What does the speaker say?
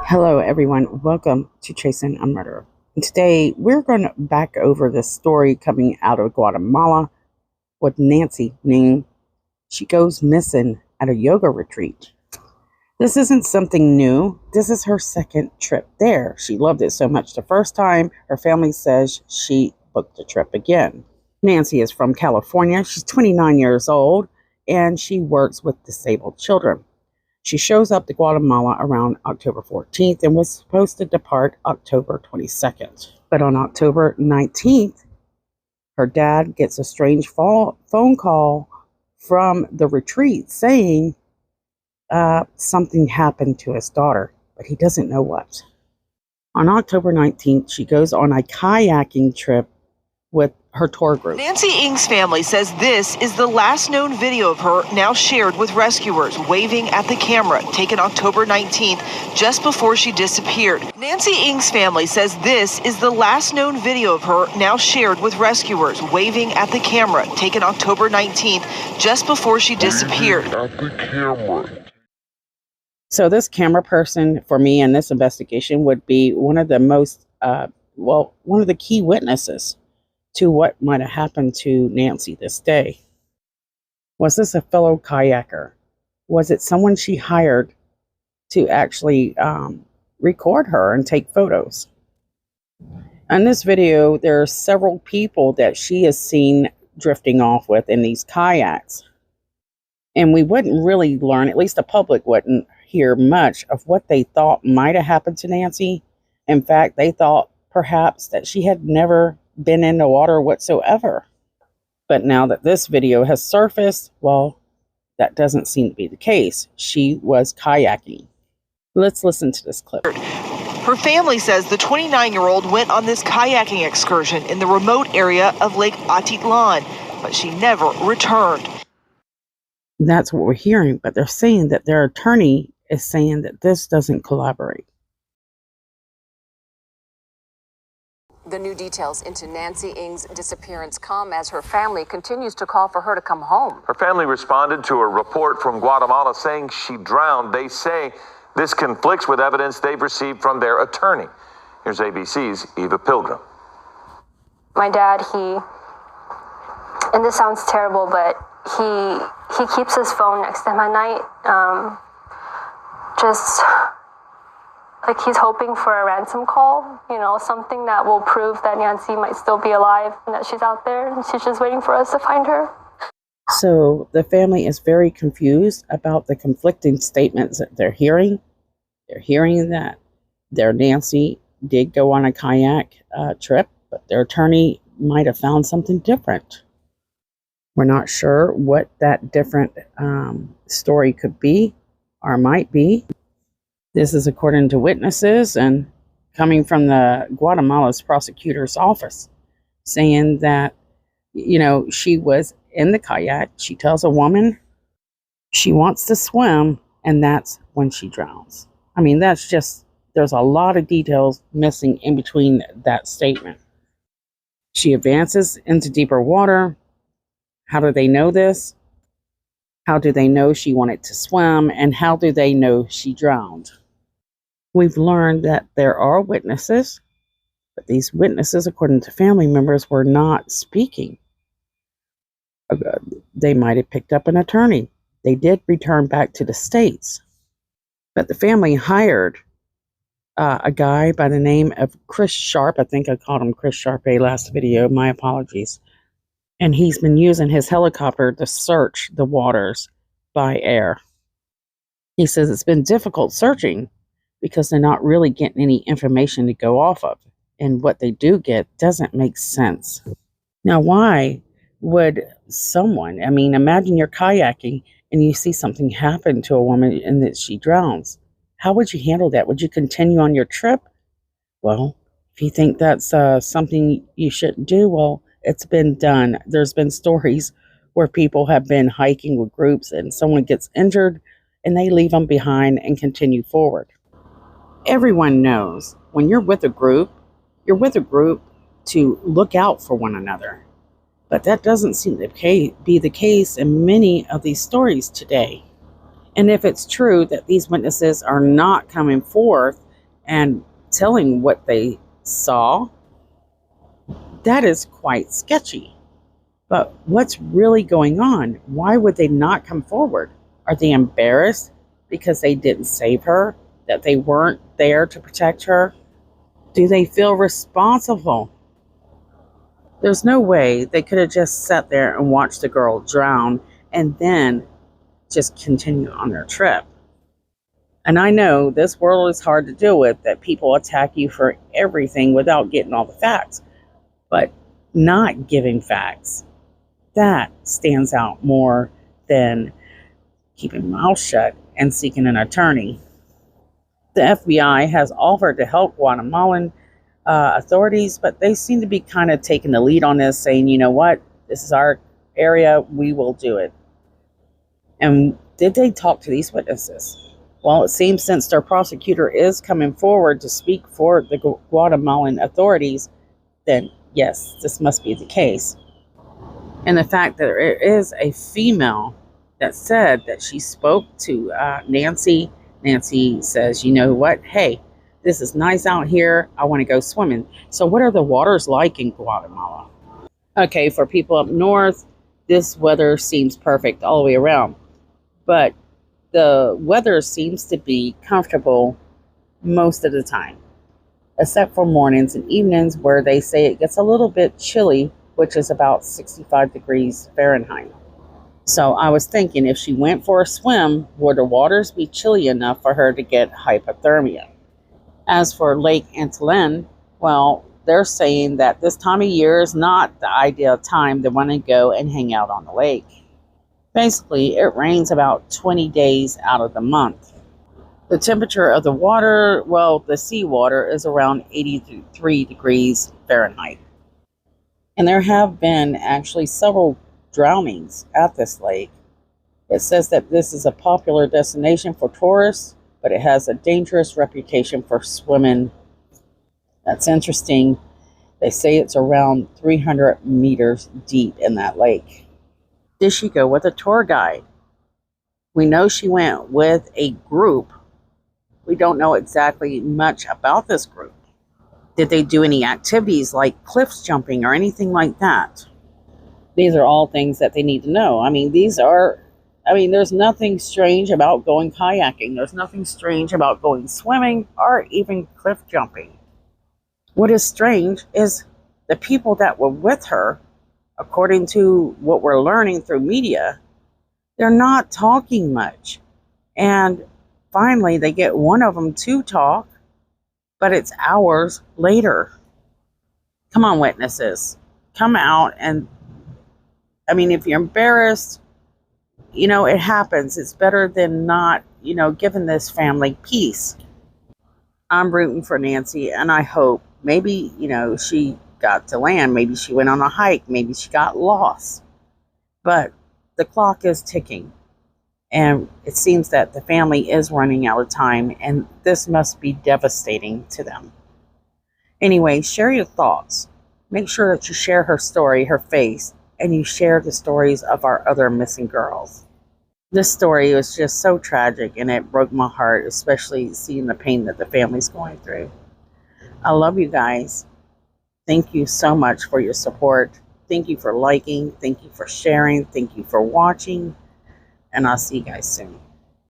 Hello, everyone. Welcome to Chasing a Murderer. And today, we're going to back over the story coming out of Guatemala with Nancy Ning. She goes missing at a yoga retreat. This isn't something new. This is her second trip there. She loved it so much the first time, her family says she booked a trip again. Nancy is from California. She's 29 years old, and she works with disabled children. She shows up to Guatemala around October 14th and was supposed to depart October 22nd. But on October 19th, her dad gets a strange phone call from the retreat saying something happened to his daughter, but he doesn't know what. On October 19th, she goes on a kayaking trip with her tour group. Nancy Ng's family says this is the last known video of her, now shared with rescuers, waving at the camera, taken October 19th, just before she disappeared. Nancy Ng's family says this is the last known video of her, now shared with rescuers, waving at the camera, taken October 19th, just before she disappeared. So this camera person, for me in this investigation, would be one of the most, one of the key witnesses to what might have happened to Nancy this day. Was this a fellow kayaker? Was it someone she hired to actually record her and take photos? In this video, there are several people that she has seen drifting off with in these kayaks. And we wouldn't really learn, at least the public wouldn't hear much of what they thought might have happened to Nancy. In fact, they thought perhaps that she had never been in the water whatsoever. But now that this video has surfaced, well, that doesn't seem to be the case. She was kayaking. Let's listen to this clip. Her family says the 29-year-old went on this kayaking excursion in the remote area of Lake Atitlan, but she never returned. That's what we're hearing, but they're saying that their attorney is saying that this doesn't collaborate. The new details into Nancy Ng's disappearance come as her family continues to call for her to come home. Her family responded to a report from Guatemala saying she drowned. They say this conflicts with evidence they've received from their attorney. Here's ABC's Eva Pilgrim. My dad, and this sounds terrible, but he keeps his phone next to him at night, just like he's hoping for a ransom call, something that will prove that Nancy might still be alive and that she's out there and she's just waiting for us to find her. So the family is very confused about the conflicting statements that they're hearing. They're hearing that their Nancy did go on a kayak trip, but their attorney might have found something different. We're not sure what that different story could be or might be. This is according to witnesses and coming from the Guatemala's prosecutor's office, saying that, she was in the kayak. She tells a woman she wants to swim, and that's when she drowns. I mean, there's a lot of details missing in between that statement. She advances into deeper water. How do they know this? How do they know she wanted to swim? And how do they know she drowned? We've learned that there are witnesses, but these witnesses, according to family members, were not speaking. They might have picked up an attorney. They did return back to the States, but the family hired a guy by the name of Chris Sharp. I think I called him Chris Sharp last video. My apologies. And he's been using his helicopter to search the waters by air. He says it's been difficult searching because they're not really getting any information to go off of. And what they do get doesn't make sense. Now, why would someone, imagine you're kayaking and you see something happen to a woman and that she drowns. How would you handle that? Would you continue on your trip? Well, if you think that's something you shouldn't do, well, it's been done. There's been stories where people have been hiking with groups and someone gets injured and they leave them behind and continue forward. Everyone knows when you're with a group to look out for one another. But that doesn't seem to be the case in many of these stories today. And if it's true that these witnesses are not coming forth and telling what they saw, that is quite sketchy. But what's really going on? Why would they not come forward? Are they embarrassed because they didn't save her? That they weren't there to protect her? Do they feel responsible? There's no way they could have just sat there and watched the girl drown and then just continue on their trip. And I know this world is hard to deal with, that people attack you for everything without getting all the facts. But not giving facts, that stands out more than keeping mouth shut and seeking an attorney. The FBI has offered to help Guatemalan authorities, but they seem to be kind of taking the lead on this, saying, you know what, this is our area, we will do it. And did they talk to these witnesses? Well, it seems since their prosecutor is coming forward to speak for the Guatemalan authorities, then yes, this must be the case. And the fact that there is a female that said that she spoke to Nancy. Nancy says, you know what, hey, this is nice out here, I want to go swimming. So what are the waters like in Guatemala? Okay, for people up north, this weather seems perfect all the way around. But the weather seems to be comfortable most of the time, except for mornings and evenings where they say it gets a little bit chilly, which is about 65 degrees Fahrenheit. So I was thinking, if she went for a swim, would the waters be chilly enough for her to get hypothermia? As for Lake Antillán, well, they're saying that this time of year is not the ideal time to want to go and hang out on the lake. Basically, it rains about 20 days out of the month. The temperature of the water, well, the seawater, is around 83 degrees Fahrenheit. And there have been actually several drownings at this lake. It says that this is a popular destination for tourists, but it has a dangerous reputation for swimming. That's interesting. They say it's around 300 meters deep in that lake. Did she go with a tour guide? We know she went with a group. We don't know exactly much about this group. Did they do any activities like cliffs jumping or anything like that? These are all things that they need to know. There's nothing strange about going kayaking. There's nothing strange about going swimming or even cliff jumping. What is strange is the people that were with her, according to what we're learning through media, they're not talking much. And finally, they get one of them to talk, but it's hours later. Come on, witnesses. Come out and, if you're embarrassed, it happens. It's better than not, giving this family peace. I'm rooting for Nancy, and I hope maybe, she got to land. Maybe she went on a hike. Maybe she got lost. But the clock is ticking. And it seems that the family is running out of time, and this must be devastating to them. Anyway, share your thoughts. Make sure that you share her story, her face, and you share the stories of our other missing girls. This story was just so tragic, and it broke my heart, especially seeing the pain that the family's going through. I love you guys. Thank you so much for your support. Thank you for liking. Thank you for sharing. Thank you for watching. And I'll see you guys soon.